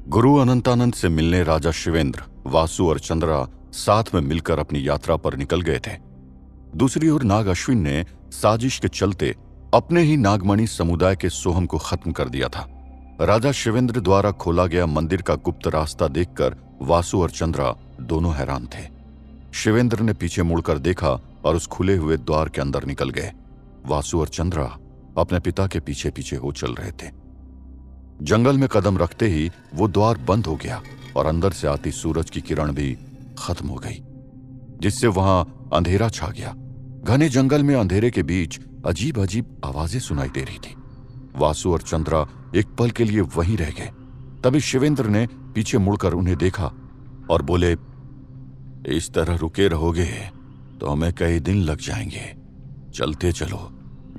गुरु अनंतानंद से मिलने राजा शिवेंद्र, वासु और चंद्रा साथ में मिलकर अपनी यात्रा पर निकल गए थे। दूसरी ओर नाग अश्विन ने साजिश के चलते अपने ही नागमणि समुदाय के सोहम को खत्म कर दिया था। राजा शिवेंद्र द्वारा खोला गया मंदिर का गुप्त रास्ता देखकर वासु और चंद्रा दोनों हैरान थे। शिवेंद्र ने पीछे मुड़कर देखा और उस खुले हुए द्वार के अंदर निकल गए। वासु और चंद्रा अपने पिता के पीछे पीछे हो चल रहे थे। जंगल में कदम रखते ही वो द्वार बंद हो गया और अंदर से आती सूरज की किरण भी खत्म हो गई, जिससे वहां अंधेरा छा गया। घने जंगल में अंधेरे के बीच अजीब अजीब आवाजें सुनाई दे रही थी। वासु और चंद्रा एक पल के लिए वहीं रह गए। तभी शिवेंद्र ने पीछे मुड़कर उन्हें देखा और बोले, इस तरह रुके रहोगे तो हमें कई दिन लग जाएंगे। चलते चलो,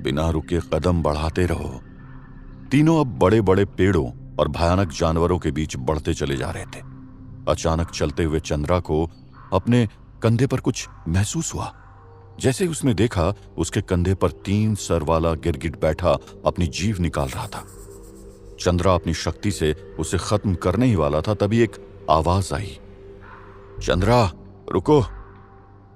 बिना रुके कदम बढ़ाते रहो। तीनों अब बड़े बड़े पेड़ों और भयानक जानवरों के बीच बढ़ते चले जा रहे थे। अचानक चलते हुए चंद्रा को अपने कंधे पर कुछ महसूस हुआ। जैसे ही उसने देखा, उसके कंधे पर 3 सर वाला गिरगिट बैठा अपनी जीभ निकाल रहा था। चंद्रा अपनी शक्ति से उसे खत्म करने ही वाला था, तभी एक आवाज आई, चंद्रा रुको।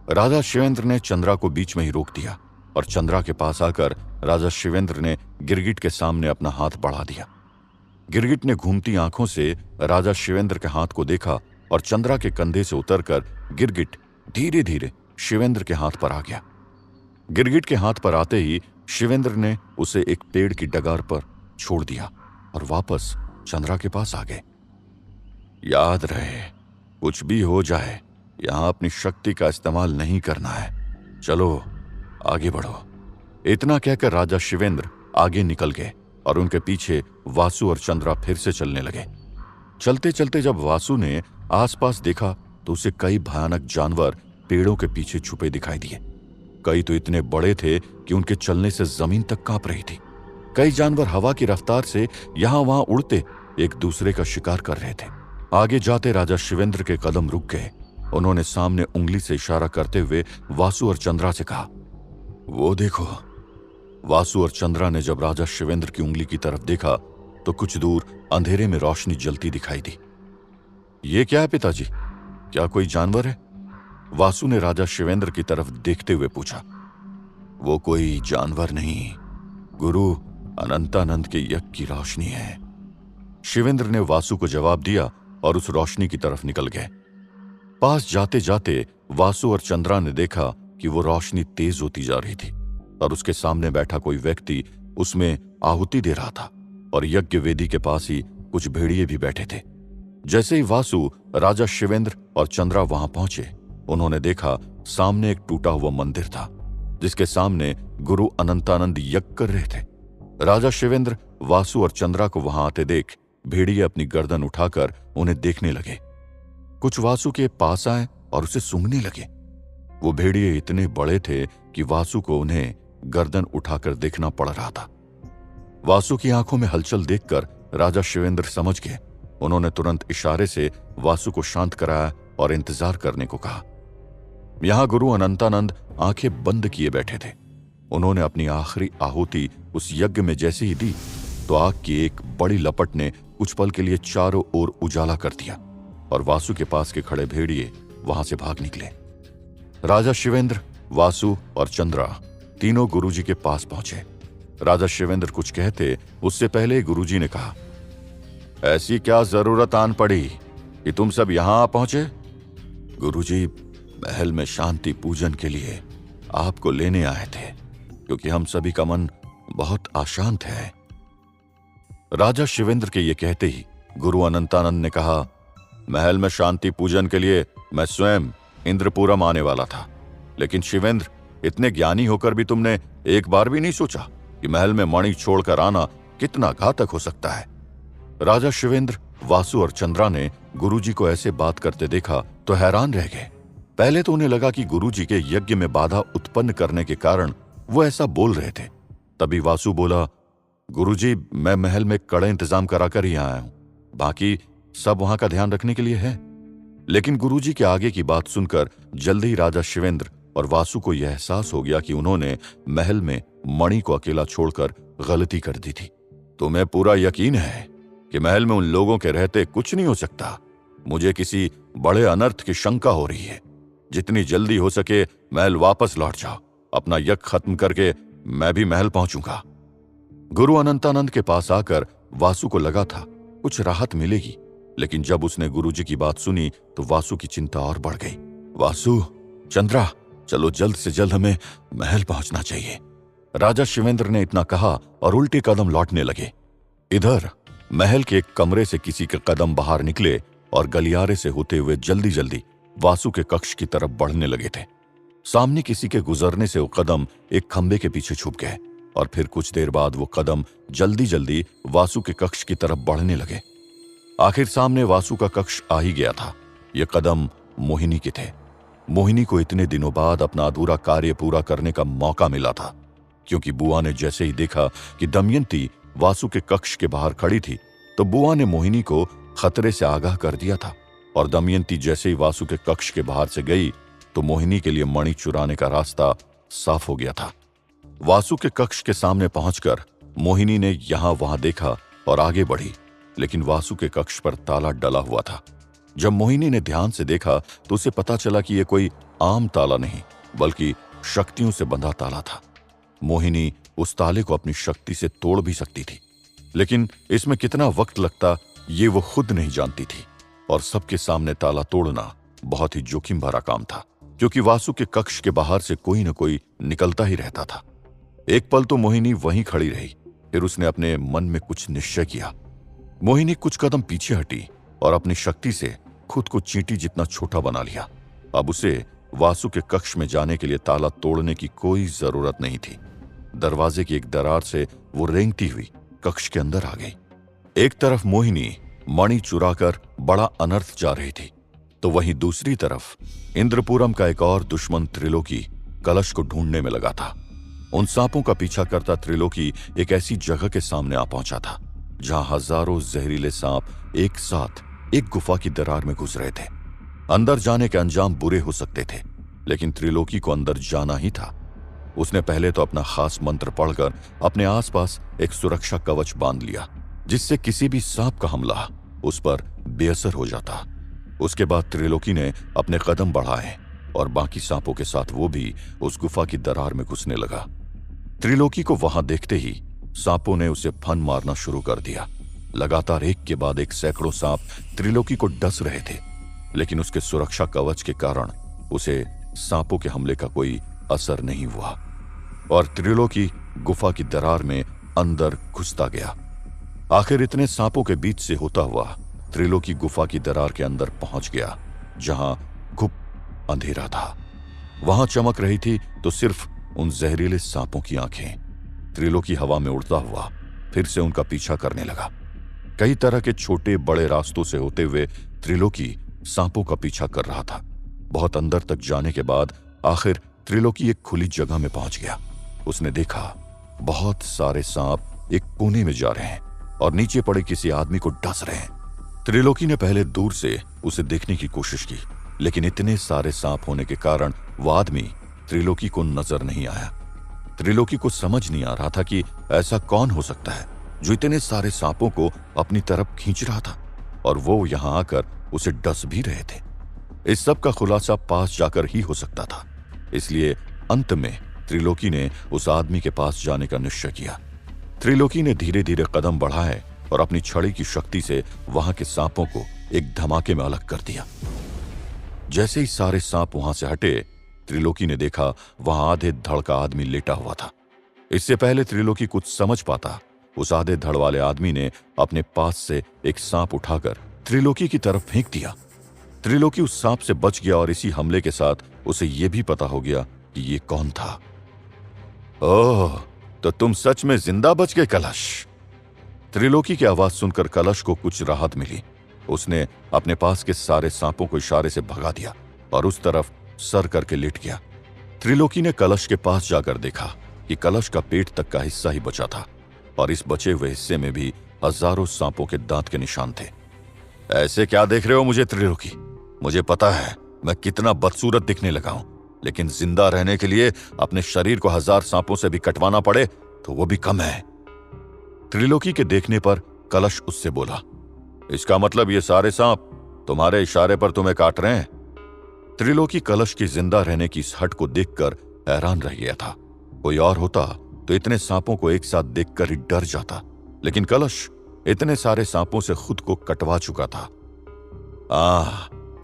राजा शिवेंद्र ने चंद्रा को बीच में ही रोक दिया और चंद्रा के पास आकर राजा शिवेंद्र ने गिरगिट के सामने अपना हाथ बढ़ा दिया। गिरगिट ने घूमती आंखों से राजा शिवेंद्र के हाथ को देखा और चंद्रा के कंधे से उतरकर गिरगिट धीरे धीरे शिवेंद्र के हाथ पर आ गया। गिरगिट के हाथ पर आते ही शिवेंद्र ने उसे एक पेड़ की डगार पर छोड़ दिया और वापस चंद्रा के पास आ गए। याद रहे, कुछ भी हो जाए, यहां अपनी शक्ति का इस्तेमाल नहीं करना है। चलो आगे बढ़ो। इतना कहकर राजा शिवेंद्र आगे निकल गए और उनके पीछे वासु और चंद्रा फिर से चलने लगे। चलते चलते जब वासु ने आसपास देखा तो उसे कई भयानक जानवर पेड़ों के पीछे छुपे दिखाई दिए। कई तो इतने बड़े थे कि उनके चलने से जमीन तक कांप रही थी। कई जानवर हवा की रफ्तार से यहां वहां उड़ते एक दूसरे का शिकार कर रहे थे। आगे जाते राजा शिवेंद्र के कदम रुक गए। उन्होंने सामने उंगली से इशारा करते हुए वासु और चंद्रा से कहा, वो देखो। वासु और चंद्रा ने जब राजा शिवेंद्र की उंगली की तरफ देखा तो कुछ दूर अंधेरे में रोशनी जलती दिखाई दी। ये क्या है पिताजी, क्या कोई जानवर है? वासु ने राजा शिवेंद्र की तरफ देखते हुए पूछा। वो कोई जानवर नहीं, गुरु अनंतानंद के यज्ञ की रोशनी है। शिवेंद्र ने वासु को जवाब दिया और उस रोशनी की तरफ निकल गए। पास जाते जाते वासु और चंद्रा ने देखा कि वो रोशनी तेज होती जा रही थी और उसके सामने बैठा कोई व्यक्ति उसमें आहुति दे रहा था और यज्ञ वेदी के पास ही कुछ भेड़िए भी बैठे थे। जैसे ही वासु, राजा शिवेंद्र और चंद्रा वहां पहुंचे, उन्होंने देखा सामने एक टूटा हुआ मंदिर था जिसके सामने गुरु अनंतानंद यज्ञ कर रहे थे। राजा शिवेंद्र वासु और चंद्रा को वहां आते देख भेड़िए अपनी गर्दन उठाकर उन्हें देखने लगे। कुछ वासु के पास आए और उसे सूंघने लगे। वो भेड़िए इतने बड़े थे कि वासु को उन्हें गर्दन उठाकर देखना पड़ रहा था। वासु की आंखों में हलचल देखकर राजा शिवेंद्र समझ गए। उन्होंने तुरंत इशारे से वासु को शांत कराया और इंतजार करने को कहा। यहां गुरु अनंतानंद आंखें बंद किए बैठे थे। उन्होंने अपनी आखिरी आहुति उस यज्ञ में जैसे ही दी तो आग की एक बड़ी लपट ने कुछ पल के लिए चारों ओर उजाला कर दिया और वासु के पास के खड़े भेड़िए वहां से भाग निकले। राजा शिवेंद्र, वासु और चंद्रा तीनों गुरुजी के पास पहुंचे। राजा शिवेंद्र कुछ कहते उससे पहले गुरुजी ने कहा, ऐसी क्या जरूरत आन पड़ी कि तुम सब यहां आ पहुंचे? गुरुजी, महल में शांति पूजन के लिए आपको लेने आए थे क्योंकि हम सभी का मन बहुत अशांत है। राजा शिवेंद्र के ये कहते ही गुरु अनंतानंद ने कहा, महल में शांति पूजन के लिए मैं स्वयं इंद्रपुरम आने वाला था, लेकिन शिवेंद्र, इतने ज्ञानी होकर भी तुमने एक बार भी नहीं सोचा कि महल में मणि छोड़कर आना कितना घातक हो सकता है। राजा शिवेंद्र, वासु और चंद्रा ने गुरुजी को ऐसे बात करते देखा तो हैरान रह गए। पहले तो उन्हें लगा कि गुरुजी के यज्ञ में बाधा उत्पन्न करने के कारण वो ऐसा बोल रहे थे। तभी वासु बोला, गुरुजी, मैं महल में कड़े इंतजाम कराकर ही आया हूं, बाकी सब वहां का ध्यान रखने के लिए है। लेकिन गुरुजी के आगे की बात सुनकर जल्दी ही राजा शिवेंद्र और वासु को यह एहसास हो गया कि उन्होंने महल में मणि को अकेला छोड़कर गलती कर दी थी। तुम्हें पूरा यकीन है कि महल में उन लोगों के रहते कुछ नहीं हो सकता। मुझे किसी बड़े अनर्थ की शंका हो रही है। जितनी जल्दी हो सके महल वापस लौट जाओ। अपना यज्ञ खत्म करके मैं भी महल पहुंचूंगा। गुरु अनंतानंद के पास आकर वासु को लगा था कुछ राहत मिलेगी, लेकिन जब उसने गुरुजी की बात सुनी तो वासु की चिंता और बढ़ गई। वासु, चंद्रा, चलो जल्द से जल्द हमें महल पहुंचना चाहिए। राजा शिवेंद्र ने इतना कहा और उल्टे कदम लौटने लगे। इधर महल के एक कमरे से किसी के कदम बाहर निकले और गलियारे से होते हुए जल्दी जल्दी वासु के कक्ष की तरफ बढ़ने लगे थे। सामने किसी के गुजरने से वो कदम एक खंबे के पीछे छुप गए और फिर कुछ देर बाद वो कदम जल्दी जल्दी वासु के कक्ष की तरफ बढ़ने लगे। आखिर सामने वासु का कक्ष आ ही गया था। ये कदम मोहिनी के थे। मोहिनी को इतने दिनों बाद अपना अधूरा कार्य पूरा करने का मौका मिला था, क्योंकि बुआ ने जैसे ही देखा कि दमयंती वासु के कक्ष के बाहर खड़ी थी तो बुआ ने मोहिनी को खतरे से आगाह कर दिया था। और दमयंती जैसे ही वासु के कक्ष के बाहर से गई तो मोहिनी के लिए मणि चुराने का रास्ता साफ हो गया था। वासु के कक्ष के सामने पहुंचकर मोहिनी ने यहां वहां देखा और आगे बढ़ी, लेकिन वासु के कक्ष पर ताला डला हुआ था। जब मोहिनी ने ध्यान से देखा तो उसे पता चला कि यह कोई आम ताला नहीं बल्कि शक्तियों से बंधा ताला था। मोहिनी उस ताले को अपनी शक्ति से तोड़ भी सकती थी, लेकिन इसमें कितना वक्त लगता ये वो खुद नहीं जानती थी। और सबके सामने ताला तोड़ना बहुत ही जोखिम भरा काम था, क्योंकि वासु के कक्ष के बाहर से कोई न कोई निकलता ही रहता था। एक पल तो मोहिनी वहीं खड़ी रही, फिर उसने अपने मन में कुछ निश्चय किया। मोहिनी कुछ कदम पीछे हटी और अपनी शक्ति से खुद को चींटी जितना छोटा बना लिया। अब उसे वासु के कक्ष में जाने के लिए ताला तोड़ने की कोई जरूरत नहीं थी। दरवाजे की एक दरार से वो रेंगती हुई कक्ष के अंदर आ गई। एक तरफ मोहिनी मणि चुराकर बड़ा अनर्थ जा रही थी, तो वहीं दूसरी तरफ इंद्रपुरम का एक और दुश्मन त्रिलोकी कलश को ढूंढने में लगा था। उन सांपों का पीछा करता त्रिलोकी एक ऐसी जगह के सामने आ पहुंचा था जहां हजारों जहरीले सांप एक साथ एक गुफा की दरार में घुस रहे थे। अंदर जाने के अंजाम बुरे हो सकते थे, लेकिन त्रिलोकी को अंदर जाना ही था। उसने पहले तो अपना खास मंत्र पढ़कर अपने आसपास एक सुरक्षा कवच बांध लिया, जिससे किसी भी सांप का हमला उस पर बेअसर हो जाता। उसके बाद त्रिलोकी ने अपने कदम बढ़ाए और बाकी सांपों के साथ वो भी उस गुफा की दरार में घुसने लगा। त्रिलोकी को वहां देखते ही सांपों ने उसे फन मारना शुरू कर दिया। लगातार एक के बाद एक सैकड़ों सांप त्रिलोकी को डस रहे थे, लेकिन उसके सुरक्षा कवच के कारण उसे सांपों के हमले का कोई असर नहीं हुआ और त्रिलोकी गुफा की दरार में अंदर घुसता गया। आखिर इतने सांपों के बीच से होता हुआ त्रिलोकी गुफा की दरार के अंदर पहुंच गया, जहां गुप अंधेरा था। वहां चमक रही थी तो सिर्फ उन जहरीले सांपों की आंखें। त्रिलोकी हवा में उड़ता हुआ फिर से उनका पीछा करने लगा। कई तरह के छोटे बड़े रास्तों से होते हुए त्रिलोकी सांपों का पीछा कर रहा था। बहुत अंदर तक जाने के बाद आखिर त्रिलोकी एक खुली जगह में पहुंच गया। उसने देखा बहुत सारे सांप एक कोने में जा रहे हैं और नीचे पड़े किसी आदमी को डस रहे हैं। त्रिलोकी ने पहले दूर से उसे देखने की कोशिश की, लेकिन इतने सारे सांप होने के कारण वह आदमी त्रिलोकी को नजर नहीं आया। त्रिलोकी को समझ नहीं आ रहा था कि ऐसा कौन हो सकता है जो इतने सारे सांपों को अपनी तरफ खींच रहा था और वो यहां आकर उसे डस भी रहे थे। इस सब का खुलासा पास जाकर ही हो सकता था, इसलिए अंत में त्रिलोकी ने उस आदमी के पास जाने का निश्चय किया। त्रिलोकी ने धीरे धीरे कदम बढ़ाए और अपनी छड़ी की शक्ति से वहां के सांपों को एक धमाके में अलग कर दिया। जैसे ही सारे सांप वहां से हटे, त्रिलोकी ने देखा वहां आधे धड़ का आदमी लेटा हुआ था। इससे पहले त्रिलोकी कुछ समझ पाता, उस आधे धड़ वाले आदमी ने अपने पास से एक सांप उठाकर त्रिलोकी की तरफ फेंक दिया। त्रिलोकी उस सांप से बच गया और इसी हमले के साथ उसे यह भी पता हो गया कि ये कौन था। ओह, तो तुम सच में जिंदा बच गए कलश। त्रिलोकी की आवाज सुनकर कलश को कुछ राहत मिली। उसने अपने पास के सारे सांपों को इशारे से भगा दिया और उस तरफ सर करके लेट गया। त्रिलोकी ने कलश के पास जाकर देखा कि कलश का पेट तक का हिस्सा ही बचा था और इस बचे हुए हिस्से में भी हजारों सांपों के दांत के निशान थे। ऐसे क्या देख रहे हो मुझे त्रिलोकी? मुझे पता है मैं कितना बदसूरत दिखने लगा हूं, लेकिन जिंदा रहने के लिए अपने शरीर को 1000 सांपों से भी कटवाना पड़े तो वो भी कम है। त्रिलोकी के देखने पर कलश उससे बोला, इसका मतलब ये सारे सांप तुम्हारे इशारे पर तुम्हें काट रहे हैं? त्रिलोकी कलश की जिंदा रहने की इस हट को देखकर हैरान रह गया था। कोई और होता तो इतने सांपों को एक साथ देखकर ही डर जाता, लेकिन कलश इतने सारे सांपों से खुद को कटवा चुका था।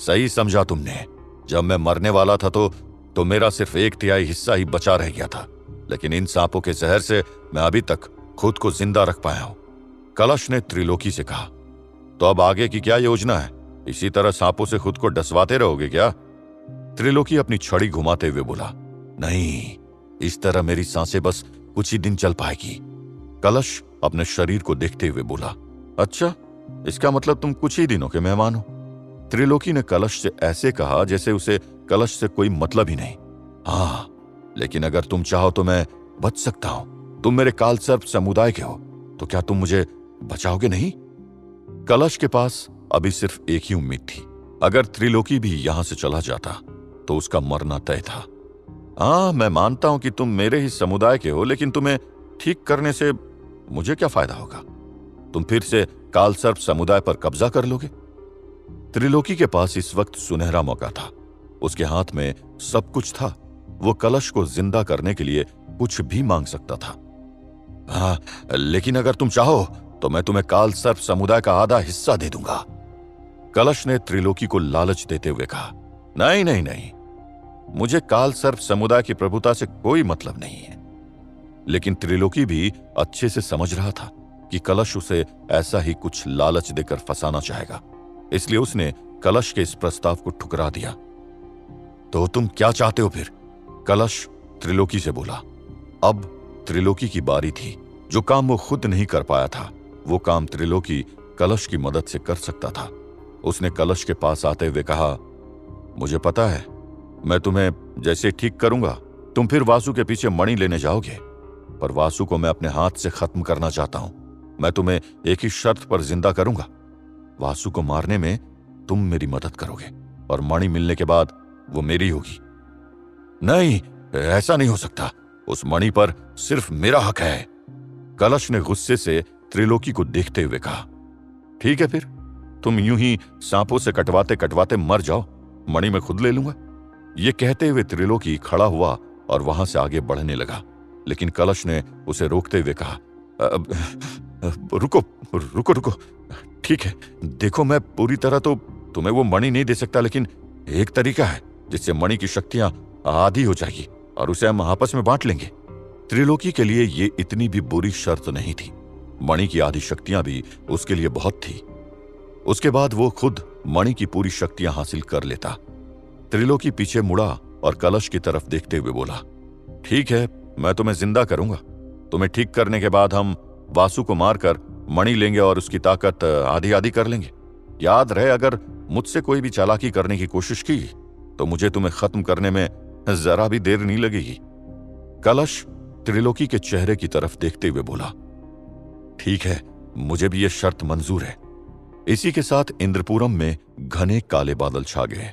सही समझा तुमने। जब मैं मरने वाला था तो मेरा सिर्फ 1/3 हिस्सा ही बचा रह गया था, लेकिन इन सांपों के जहर से मैं अभी तक खुद को जिंदा रख पाया हूं। कलश ने त्रिलोकी से कहा, तो अब आगे की क्या योजना है? इसी तरह सांपों से खुद को डसवाते रहोगे क्या? त्रिलोकी अपनी छड़ी घुमाते हुए बोला, नहीं, इस तरह मेरी सांसें बस कुछ ही दिन चल पाएगी। कलश अपने शरीर को देखते हुए बोला, अच्छा, इसका मतलब तुम कुछ ही दिनों के मेहमान हो? त्रिलोकी ने कलश से ऐसे कहा जैसे उसे कलश से कोई मतलब ही नहीं। हाँ, लेकिन अगर तुम चाहो तो मैं बच सकता हूं। तुम मेरे कालसर्प समुदाय के हो, तो क्या तुम मुझे बचाओगे नहीं? कलश के पास अभी सिर्फ एक ही उम्मीद थी, अगर त्रिलोकी भी यहां से चला जाता तो उसका मरना तय था। हाँ, मैं मानता हूं कि तुम मेरे ही समुदाय के हो, लेकिन तुम्हें ठीक करने से मुझे क्या फायदा होगा? तुम फिर से कालसर्प समुदाय पर कब्जा कर लोगे। त्रिलोकी के पास इस वक्त सुनहरा मौका था। उसके हाथ में सब कुछ था। वो कलश को जिंदा करने के लिए कुछ भी मांग सकता था। हाँ, लेकिन अगर तुम चाहो तो मैं तुम्हें कालसर्प समुदाय का आधा हिस्सा दे दूंगा। कलश ने त्रिलोकी को लालच देते हुए कहा, नहीं नहीं नहीं, मुझे कालसर्प समुदाय की प्रभुता से कोई मतलब नहीं है। लेकिन त्रिलोकी भी अच्छे से समझ रहा था कि कलश उसे ऐसा ही कुछ लालच देकर फंसाना चाहेगा, इसलिए उसने कलश के इस प्रस्ताव को ठुकरा दिया। तो तुम क्या चाहते हो फिर? कलश त्रिलोकी से बोला। अब त्रिलोकी की बारी थी। जो काम वो खुद नहीं कर पाया था, वो काम त्रिलोकी कलश की मदद से कर सकता था। उसने कलश के पास आते हुए कहा, मुझे पता है, मैं तुम्हें जैसे ठीक करूंगा तुम फिर वासु के पीछे मणि लेने जाओगे, पर वासु को मैं अपने हाथ से खत्म करना चाहता हूं। मैं तुम्हें एक ही शर्त पर जिंदा करूंगा। वासु को मारने में तुम मेरी मदद करोगे और मणि मिलने के बाद वो मेरी होगी। नहीं, ऐसा नहीं हो सकता। उस मणि पर सिर्फ मेरा हक है। कलश ने गुस्से से त्रिलोकी को देखते हुए कहा, ठीक है, फिर तुम यूं ही सांपों से कटवाते कटवाते मर जाओ, मणि मैं खुद ले लूंगा। ये कहते हुए त्रिलोकी खड़ा हुआ और वहां से आगे बढ़ने लगा, लेकिन कलश ने उसे रोकते हुए कहा, रुको रुको रुको, ठीक है, देखो मैं पूरी तरह तो तुम्हें वो मणि नहीं दे सकता, लेकिन एक तरीका है जिससे मणि की शक्तियां आधी हो जाएगी और उसे हम आपस में बांट लेंगे। त्रिलोकी के लिए ये इतनी भी बुरी शर्त नहीं थी। मणि की आधी शक्तियां भी उसके लिए बहुत थी। उसके बाद वो खुद मणि की पूरी शक्तियां हासिल कर लेता। त्रिलोकी पीछे मुड़ा और कलश की तरफ देखते हुए बोला, ठीक है, मैं तुम्हें जिंदा करूंगा। तुम्हें ठीक करने के बाद हम वासु को मारकर मणि लेंगे और उसकी ताकत आधी आधी कर लेंगे। याद रहे, अगर मुझसे कोई भी चालाकी करने की कोशिश की तो मुझे तुम्हें खत्म करने में जरा भी देर नहीं लगेगी। कलश त्रिलोकी के चेहरे की तरफ देखते हुए बोला, ठीक है, मुझे भी यह शर्त मंजूर है। इसी के साथ इंद्रपुरम में घने काले बादल छा गए,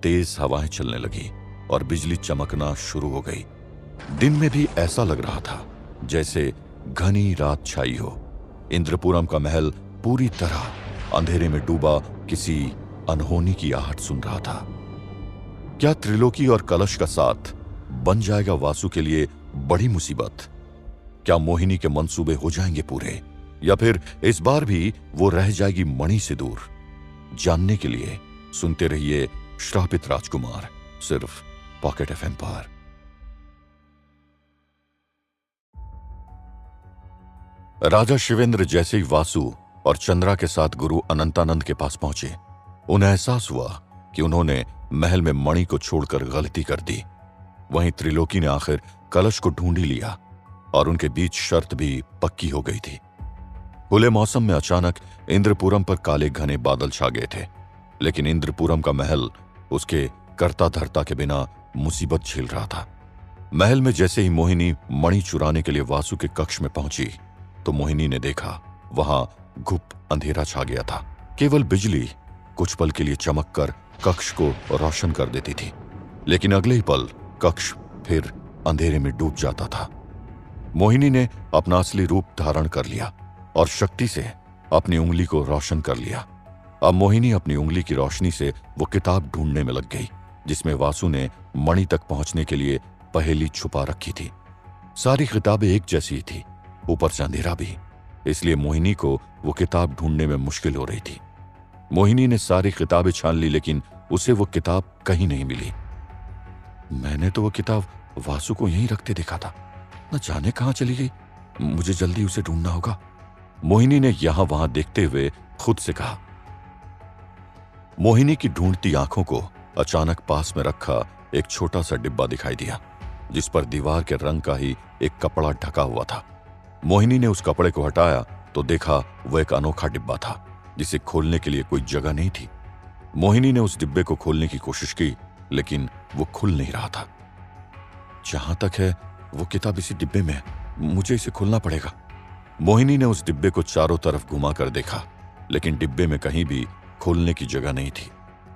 तेज हवाएं चलने लगी और बिजली चमकना शुरू हो गई। दिन में भी ऐसा लग रहा था जैसे घनी रात छाई हो। इंद्रपुरम का महल पूरी तरह अंधेरे में डूबा किसी अनहोनी की आहट सुन रहा था। क्या त्रिलोकी और कलश का साथ बन जाएगा वासु के लिए बड़ी मुसीबत? क्या मोहिनी के मंसूबे हो जाएंगे पूरे, या फिर इस बार भी वो रह जाएगी मणि से दूर? जानने के लिए सुनते रहिए श्रापित राजकुमार, सिर्फ पॉकेट एफएम पर। राजा शिवेंद्र जैसे ही वासु और चंद्रा के साथ गुरु अनंतानंद के पास पहुंचे, उन्हें एहसास हुआ कि उन्होंने महल में मणि को छोड़कर गलती कर दी। वहीं त्रिलोकी ने आखिर कलश को ढूंढ ही लिया और उनके बीच शर्त भी पक्की हो गई थी। खुले मौसम में अचानक इंद्रपुरम पर काले घने बादल छा गए थे, लेकिन इंद्रपुरम का महल उसके कर्ता धर्ता के बिना मुसीबत झेल रहा था। महल में जैसे ही मोहिनी मणि चुराने के लिए वासु के कक्ष में पहुंची तो मोहिनी ने देखा वहां घुप अंधेरा छा गया था। केवल बिजली कुछ पल के लिए चमककर कक्ष को रोशन कर देती थी, लेकिन अगले ही पल कक्ष फिर अंधेरे में डूब जाता था। मोहिनी ने अपना असली रूप धारण कर लिया और शक्ति से अपनी उंगली को रोशन कर लिया। अब मोहिनी अपनी उंगली की रोशनी से वो किताब ढूंढने में लग गई जिसमें वासु ने मणि तक पहुंचने के लिए पहेली छुपा रखी थी। सारी किताबें एक जैसी थी, ऊपर से अंधेरा भी, इसलिए मोहिनी को वो किताब ढूंढने में मुश्किल हो रही थी। मोहिनी ने सारी किताबें छान ली लेकिन उसे वो किताब कहीं नहीं मिली। मैंने तो वो किताब वासु को यहीं रखते देखा था, न जाने कहां चली गई। मुझे जल्दी उसे ढूंढना होगा, मोहिनी ने यहां वहां देखते हुए खुद से कहा। मोहिनी की ढूंढती आंखों को अचानक पास में रखा एक छोटा सा डिब्बा दिखाई दिया जिस पर दीवार के रंग का ही एक कपड़ा ढका हुआ था। मोहिनी ने उस कपड़े को हटाया तो देखा वो एक अनोखा डिब्बा था जिसे खोलने के लिए कोई जगह नहीं थी। मोहिनी ने उस डिब्बे को खोलने की कोशिश की लेकिन वो खुल नहीं रहा था। जहां तक है वो किताब इसी डिब्बे में है, मुझे इसे खोलना पड़ेगा। मोहिनी ने उस डिब्बे को चारों तरफ घुमाकर देखा लेकिन डिब्बे में कहीं भी खोलने की जगह नहीं थी।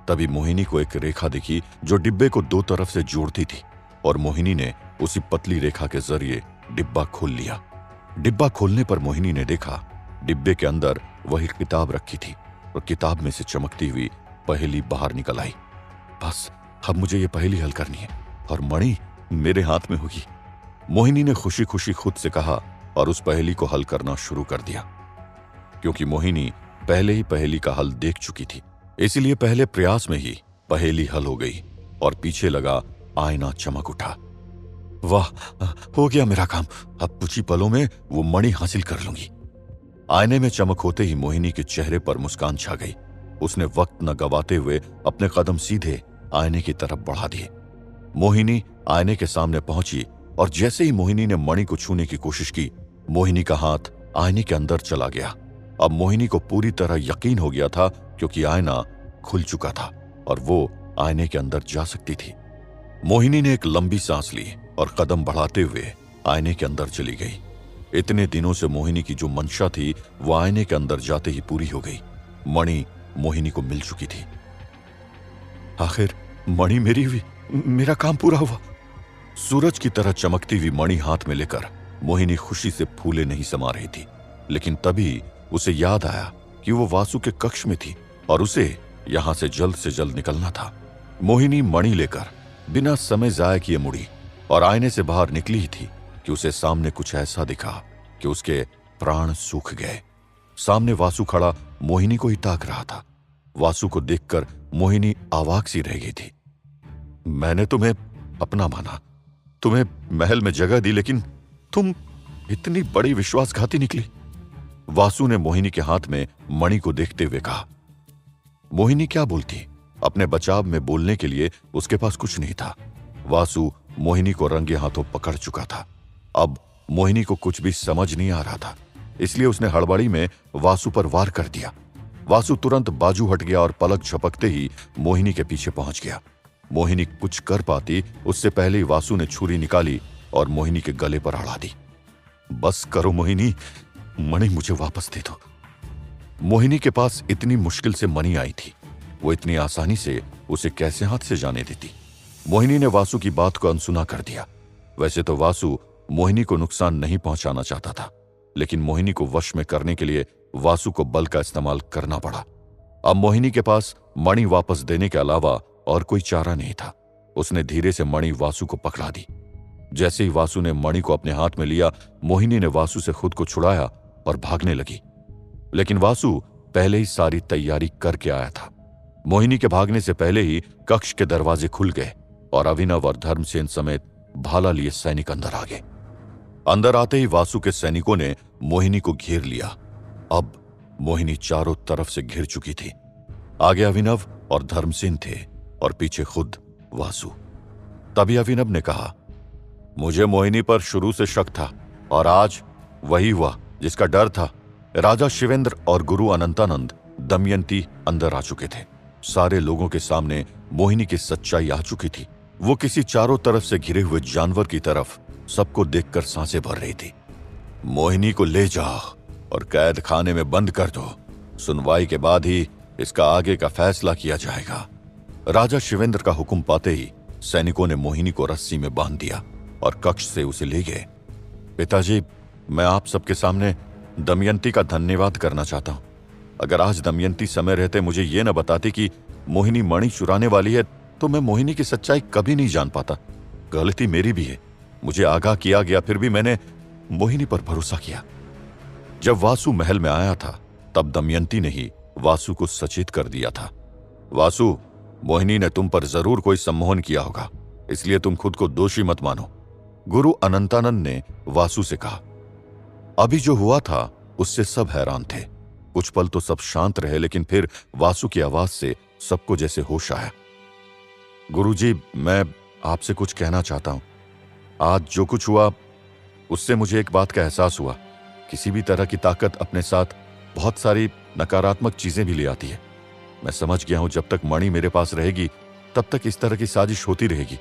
तभी मोहिनी को एक रेखा दिखी जो डिब्बे को दो तरफ से जोड़ती थी और मोहिनी ने उसी पतली रेखा के जरिए डिब्बा खोल लिया। डिब्बा खोलने पर मोहिनी ने देखा डिब्बे के अंदर वही किताब रखी थी और किताब में से चमकती हुई पहेली बाहर निकल आई। बस अब मुझे ये पहेली हल करनी है और मणि मेरे हाथ में होगी, मोहिनी ने खुशी खुशी खुद से कहा और उस पहेली को हल करना शुरू कर दिया। क्योंकि मोहिनी पहले ही पहेली का हल देख चुकी थी इसलिए पहले प्रयास में ही पहेली हल हो गई और पीछे लगा आईना चमक उठा। वाह, हो गया मेरा काम, अब कुछ ही पलों में वो मणि हासिल कर लूंगी। आईने में चमक होते ही मोहिनी के चेहरे पर मुस्कान छा गई। उसने वक्त न गवाते हुए अपने कदम सीधे आईने की तरफ बढ़ा दिए। मोहिनी आईने के सामने पहुंची और जैसे ही मोहिनी ने मणि को छूने की कोशिश की, मोहिनी का हाथ आईने के अंदर चला गया। अब मोहिनी को पूरी तरह यकीन हो गया था क्योंकि आईना खुल चुका था और वो आईने के अंदर जा सकती थी। मोहिनी ने एक लंबी सांस ली और कदम बढ़ाते हुए आईने के अंदर चली गई। इतने दिनों से मोहिनी की जो मंशा थी वो आईने के अंदर जाते ही पूरी हो गई। मणि मोहिनी को मिल चुकी थी। आखिर मणि मेरी हुई, मेरा काम पूरा हुआ। सूरज की तरह चमकती हुई मणि हाथ में लेकर मोहिनी खुशी से फूले नहीं समा रही थी, लेकिन तभी उसे याद आया कि वो वासु के कक्ष में थी और उसे यहां से जल्द निकलना था। मोहिनी मणि लेकर बिना समय जाया किए मुड़ी और आईने से बाहर निकली ही थी कि उसे सामने कुछ ऐसा दिखा कि उसके प्राण सूख गए। सामने वासु खड़ा मोहिनी को ही ताक रहा था। वासु को देखकर मोहिनी अवाक सी रह गई थी। मैंने तुम्हें अपना माना, तुम्हें महल में जगह दी, लेकिन तुम इतनी बड़ी विश्वासघाती निकली। वासु ने मोहिनी के हाथ में मणि को देखते हुए कहा। मोहिनी क्या बोलती, अपने बचाव में बोलने के लिए उसके पास कुछ नहीं था। वासु मोहिनी को रंगे हाथों पकड़ चुका था। अब मोहिनी को कुछ भी समझ नहीं आ रहा था, इसलिए उसने हड़बड़ी में वासु पर वार कर दिया। वासु तुरंत बाजू हट गया और पलक झपकते ही मोहिनी के पीछे पहुंच गया। मोहिनी कुछ कर पाती उससे पहले ही वासु ने छुरी निकाली और मोहिनी के गले पर अड़ा दी। बस करो मोहिनी, मणि मुझे वापस दे दो। मोहिनी के पास इतनी मुश्किल से मणि आई थी, वो इतनी आसानी से उसे कैसे हाथ से जाने देती। मोहिनी ने वासु की बात को अनसुना कर दिया। वैसे तो वासु मोहिनी को नुकसान नहीं पहुंचाना चाहता था, लेकिन मोहिनी को वश में करने के लिए वासु को बल का इस्तेमाल करना पड़ा। अब मोहिनी के पास मणि वापस देने के अलावा और कोई चारा नहीं था। उसने धीरे से मणि वासु को पकड़ा दी। जैसे ही वासु ने मणि को अपने हाथ में लिया, मोहिनी ने वासु से खुद को छुड़ाया और भागने लगी। लेकिन वासु पहले ही सारी तैयारी करके आया था। मोहिनी के भागने से पहले ही कक्ष के दरवाजे खुल गए और अभिनव और धर्मसेन समेत भाला लिए सैनिक अंदर आ गए। अंदर आते ही वासु के सैनिकों ने मोहिनी को घेर लिया। अब मोहिनी चारों तरफ से घिर चुकी थी। आगे अभिनव और धर्मसेन थे और पीछे खुद वासु। तभी अभिनव ने कहा, मुझे मोहिनी पर शुरू से शक था और आज वही हुआ जिसका डर था। राजा शिवेंद्र और गुरु अनंतानंद दमयंती अंदर आ चुके थे। सारे लोगों के सामने मोहिनी की सच्चाई आ चुकी थी। वो किसी चारों तरफ से घिरे हुए जानवर की तरफ सबको देखकर सांसें भर रही थी। मोहिनी को ले जाओ और कैद खाने में बंद कर दो। सुनवाई के बाद ही इसका आगे का फैसला किया जाएगा। राजा शिवेंद्र का हुक्म पाते ही सैनिकों ने मोहिनी को रस्सी में बांध दिया और कक्ष से उसे ले गए। पिताजी, मैं आप सबके सामने दमयंती का धन्यवाद करना चाहता हूं। अगर आज दमयंती समय रहते मुझे ये न बताती कि मोहिनी मणि चुराने वाली है तो मैं मोहिनी की सच्चाई कभी नहीं जान पाता। गलती मेरी भी है, मुझे आगाह किया गया, फिर भी मैंने मोहिनी पर भरोसा किया। जब वासु महल में आया था तब दमयंती ने ही वासु को सचेत कर दिया था। वासु, मोहिनी ने तुम पर जरूर कोई सम्मोहन किया होगा, इसलिए तुम खुद को दोषी मत मानो, गुरु अनंतानंद ने वासु से कहा। अभी जो हुआ था उससे सब हैरान थे। कुछ पल तो सब शांत रहे, लेकिन फिर वासु की आवाज से सबको जैसे होश आया। गुरुजी, मैं आपसे कुछ कहना चाहता हूं। आज जो कुछ हुआ उससे मुझे एक बात का एहसास हुआ, किसी भी तरह की ताकत अपने साथ बहुत सारी नकारात्मक चीजें भी ले आती है। मैं समझ गया हूं जब तक मणि मेरे पास रहेगी तब तक इस तरह की साजिश होती रहेगी।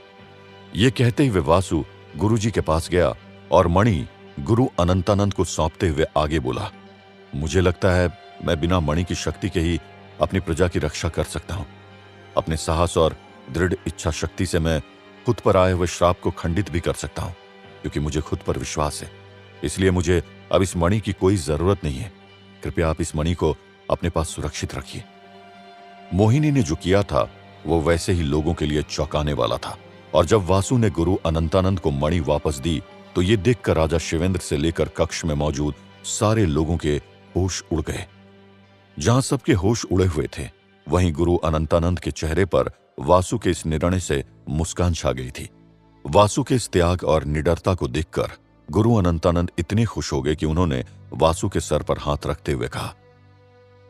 ये कहते हुए वासु गुरुजी के पास गया और मणि गुरु अनंतानंद को सौंपते हुए आगे बोला, मुझे लगता है मैं बिना मणि की शक्ति के ही अपनी प्रजा की रक्षा कर सकता हूं। अपने साहस और दृढ़ इच्छा शक्ति से मैं खुद पर आए हुए श्राप को खंडित भी कर सकता हूं, क्योंकि मुझे खुद पर विश्वास है। इसलिए मुझे अब इस मणि की कोई जरूरत नहीं है। कृपया आप इस मणि को अपने पास सुरक्षित रखिए। मोहिनी ने जो किया था वो वैसे ही लोगों के लिए चौंकाने वाला था, और जब वासु ने गुरु अनंतानंद को मणि वापस दी तो ये देखकर राजा शिवेंद्र से लेकर कक्ष में मौजूद सारे लोगों के होश उड़ गए। जहां सबके होश उड़े हुए थे वहीं गुरु अनंतानंद के चेहरे पर वासु के इस निर्णय से मुस्कान छा गई थी। वासु के इस त्याग और निडरता को देखकर गुरु अनंतानंद इतने खुश हो गए कि उन्होंने वासु के सर पर हाथ रखते हुए कहा,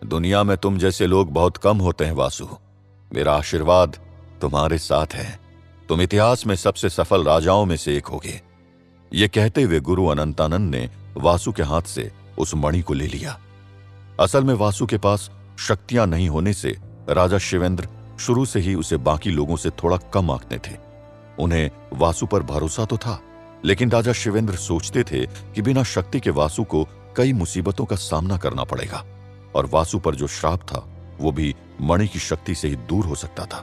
दुनिया में तुम जैसे लोग बहुत कम होते हैं वासु। मेरा आशीर्वाद तुम्हारे साथ है। तुम इतिहास में सबसे सफल राजाओं में से एक होगे। ये कहते हुए गुरु अनंतानंद ने वासु के हाथ से उस मणि को ले लिया। असल में वासु के पास शक्तियां नहीं होने से राजा शिवेंद्र शुरू से ही उसे बाकी लोगों से थोड़ा कम आंकते थे। उन्हें वासु पर भरोसा तो था, लेकिन राजा शिवेंद्र सोचते थे कि बिना शक्ति के वासु को कई मुसीबतों का सामना करना पड़ेगा, और वासु पर जो श्राप था वो भी मणि की शक्ति से ही दूर हो सकता था।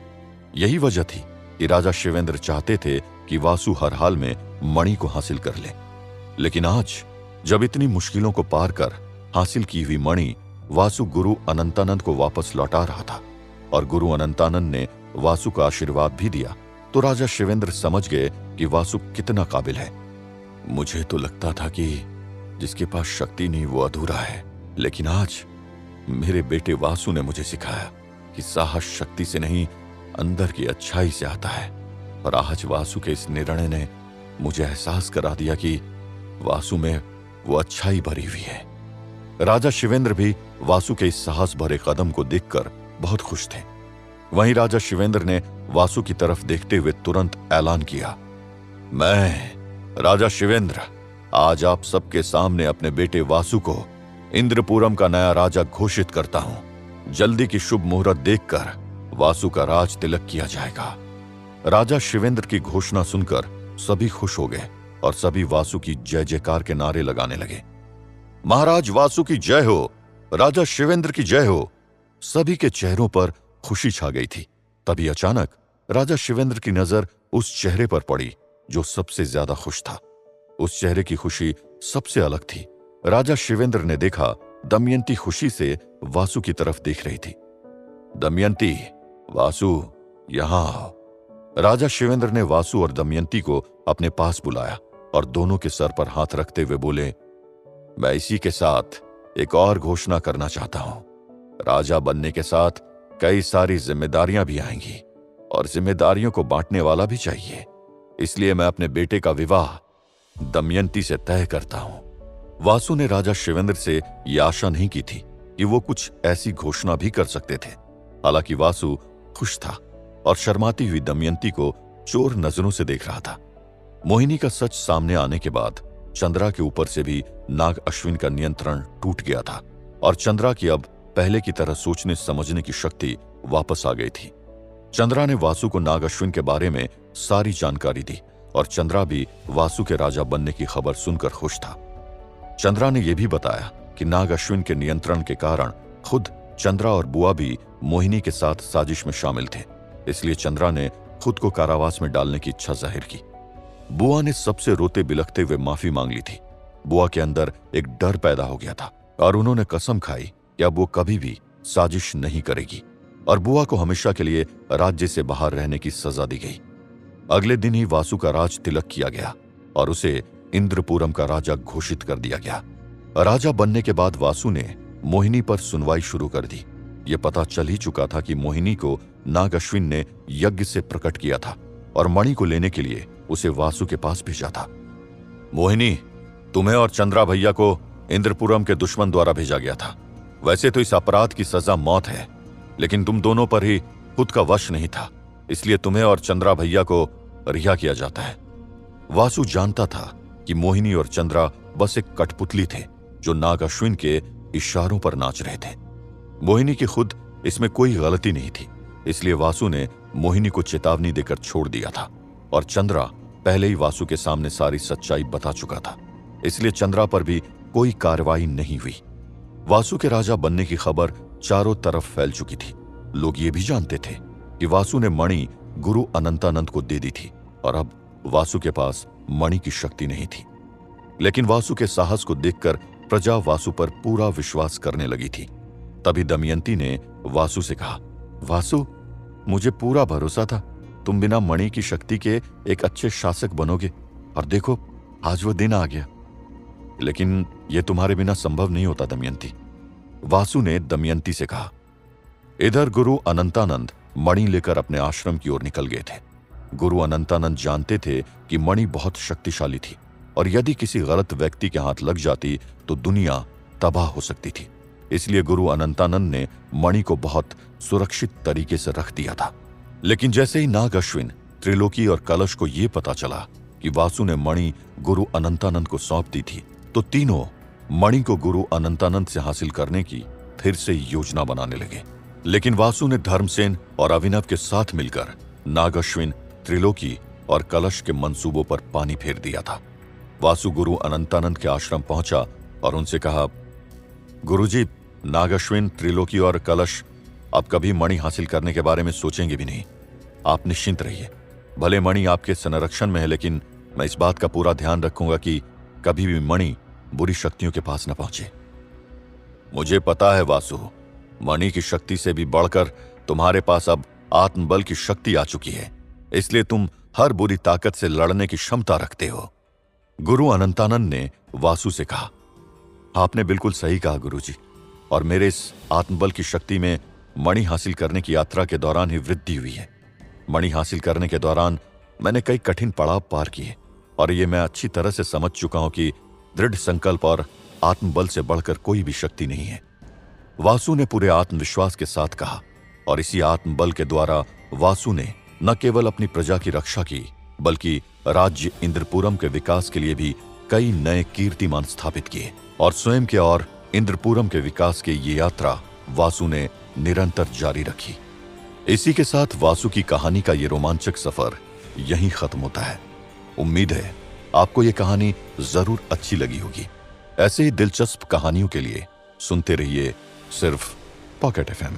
यही वजह थी कि राजा शिवेंद्र चाहते थे कि वासु हर हाल में मणि को हासिल कर ले। लेकिन आज जब इतनी मुश्किलों को पार कर हासिल की हुई मणि वासु गुरु अनंतानंद को वापस लौटा रहा था और गुरु अनंतानंद ने वासु का आशीर्वाद भी दिया, तो राजा शिवेंद्र समझ गए कि वासु कितना काबिल है। मुझे तो लगता था कि जिसके पास शक्ति नहीं वो अधूरा है, लेकिन आज मेरे बेटे वासु ने मुझे सिखाया कि साहस शक्ति से नहीं अंदर की अच्छाई से आता है। और आज वासु के इस निर्णय ने मुझे एहसास करा दिया कि वासु में वो अच्छाई भरी हुई है। राजा शिवेंद्र भी वासु के इस साहस भरे कदम को देखकर बहुत खुश थे। वहीं राजा शिवेंद्र ने वासु की तरफ देखते हुए तुरंत ऐलान किया, मैं राजा शिवेंद्र आज आप सबके सामने अपने बेटे वासु को इंद्रपुरम का नया राजा घोषित करता हूं। जल्दी की शुभ मुहूर्त देखकर वासु का राज तिलक किया जाएगा। राजा शिवेंद्र की घोषणा सुनकर सभी खुश हो गए और सभी वासु की जय जयकार के नारे लगाने लगे। महाराज वासु की जय हो, राजा शिवेंद्र की जय हो। सभी के चेहरों पर खुशी छा गई थी। तभी अचानक राजा शिवेंद्र की नजर उस चेहरे पर पड़ी जो सबसे ज्यादा खुश था। उस चेहरे की खुशी सबसे अलग थी। राजा शिवेंद्र ने देखा दमयंती खुशी से वासु की तरफ देख रही थी। दमयंती, वासु यहां आओ। राजा शिवेंद्र ने वासु और दमयंती को अपने पास बुलाया और दोनों के सर पर हाथ रखते हुए बोले, मैं इसी के साथ एक और घोषणा करना चाहता हूं। राजा बनने के साथ कई सारी जिम्मेदारियां भी आएंगी और जिम्मेदारियों को बांटने वाला भी चाहिए। इसलिए मैं अपने बेटे का विवाह दमयंती से तय करता हूं। वासु ने राजा शिवेंद्र से यह आशा नहीं की थी कि वो कुछ ऐसी घोषणा भी कर सकते थे। हालांकि वासु खुश था और शर्माती हुई दमयंती को चोर नजरों से देख रहा था। मोहिनी का सच सामने आने के बाद चंद्रा के ऊपर से भी नाग अश्विन का नियंत्रण टूट गया था और चंद्रा की अब पहले की तरह सोचने समझने की शक्ति वापस आ गई थी। चंद्रा ने वासु को नाग अश्विन के बारे में सारी जानकारी दी और चंद्रा भी वासु के राजा बनने की खबर सुनकर खुश था। चंद्रा ने यह भी बताया कि नाग अश्विन के नियंत्रण के कारण खुद चंद्रा और बुआ भी मोहिनी के साथ साजिश में शामिल थे, इसलिए चंद्रा ने खुद को कारावास में डालने की इच्छा जाहिर की। बुआ ने सबसे रोते बिलखते हुए माफी मांग ली थी। बुआ के अंदर एक डर पैदा हो गया था और उन्होंने कसम खाई कि अब वो कभी भी साजिश नहीं करेगी और बुआ को हमेशा के लिए राज्य से बाहर रहने की सजा दी गई। अगले दिन ही वासु का राज तिलक किया गया और उसे इंद्रपुरम का राजा घोषित कर दिया गया। राजा बनने के बाद वासु ने मोहिनी पर सुनवाई शुरू कर दी। यह पता चल ही चुका था कि मोहिनी को नाग अश्विन ने यज्ञ से प्रकट किया था और मणि को लेने के लिए उसे वासु के पास भेजा था। मोहिनी, तुम्हें और चंद्रा भैया को इंद्रपुरम के दुश्मन द्वारा भेजा गया था। वैसे तो इस अपराध की सजा मौत है, लेकिन तुम दोनों पर ही खुद का वश नहीं था, इसलिए तुम्हें और चंद्रा भैया को रिहा किया जाता है। वासु जानता था कि मोहिनी और चंद्रा बस एक कठपुतली थे जो नाग अश्विन के इशारों पर नाच रहे थे। मोहिनी की खुद इसमें कोई गलती नहीं थी, इसलिए वासु ने मोहिनी को चेतावनी देकर छोड़ दिया था और चंद्रा पहले ही वासु के सामने सारी सच्चाई बता चुका था, इसलिए चंद्रा पर भी कोई कार्रवाई नहीं हुई। वासु के राजा बनने की खबर चारों तरफ फैल चुकी थी। लोग ये भी जानते थे कि वासु ने मणि गुरु अनंतानंद को दे दी थी और अब वासु के पास मणि की शक्ति नहीं थी। लेकिन वासु के साहस को देखकर प्रजा वासु पर पूरा विश्वास करने लगी थी। तभी दमयंती ने वासु से कहा, वासु, मुझे पूरा भरोसा था तुम बिना मणि की शक्ति के एक अच्छे शासक बनोगे, और देखो आज वो दिन आ गया। लेकिन यह तुम्हारे बिना संभव नहीं होता दमयंती। वासु ने दमयंती से कहा। इधर गुरु अनंतानंद मणि लेकर अपने आश्रम की ओर निकल गए थे। गुरु अनंतानंद जानते थे कि मणि बहुत शक्तिशाली थी और यदि किसी गलत व्यक्ति के हाथ लग जाती तो दुनिया तबाह हो सकती थी। इसलिए गुरु अनंतानंद ने मणि को बहुत सुरक्षित तरीके से रख दिया था। लेकिन जैसे ही नाग अश्विन, त्रिलोकी और कलश को यह पता चला कि वासु ने मणि गुरु अनंतानंद को सौंप दी थी, तो तीनों मणि को गुरु अनंतानंद से हासिल करने की फिर से योजना बनाने लगे। लेकिन वासु ने धर्मसेन और अभिनव के साथ मिलकर नाग अश्विन, त्रिलोकी और कलश के मंसूबों पर पानी फेर दिया था। वासु गुरु अनंतानंद के आश्रम पहुंचा और उनसे कहा, गुरुजी, नाग अश्विन, त्रिलोकी और कलश अब कभी मणि हासिल करने के बारे में सोचेंगे भी नहीं। आप निश्चिंत रहिए। भले मणि आपके संरक्षण में है, लेकिन मैं इस बात का पूरा ध्यान रखूंगा कि कभी भी मणि बुरी शक्तियों के पास न पहुंचे। मुझे पता है वासु, मणि की शक्ति से भी बढ़कर तुम्हारे पास अब आत्मबल की शक्ति आ चुकी है, इसलिए तुम हर बुरी ताकत से लड़ने की क्षमता रखते हो। गुरु अनंतानंद ने वासु से कहा, आपने बिल्कुल सही कहा गुरुजी, और मेरे इस आत्मबल की शक्ति में मणि हासिल करने की यात्रा के दौरान ही वृद्धि हुई है। मणि हासिल करने के दौरान मैंने कई कठिन पड़ाव पार किए और ये मैं अच्छी तरह से समझ चुका हूं कि दृढ़ संकल्प और आत्मबल से बढ़कर कोई भी शक्ति नहीं है। वासु ने पूरे आत्मविश्वास के साथ कहा और इसी आत्मबल के द्वारा वासु ने न केवल अपनी प्रजा की रक्षा की, बल्कि राज्य इंद्रपुरम के विकास के लिए भी कई नए कीर्तिमान स्थापित किए और स्वयं के और इंद्रपुरम के विकास की ये यात्रा वासु ने निरंतर जारी रखी। इसी के साथ वासु की कहानी का ये रोमांचक सफर यहीं खत्म होता है। उम्मीद है आपको ये कहानी जरूर अच्छी लगी होगी। ऐसे ही दिलचस्प कहानियों के लिए सुनते रहिए सिर्फ पॉकेट FM।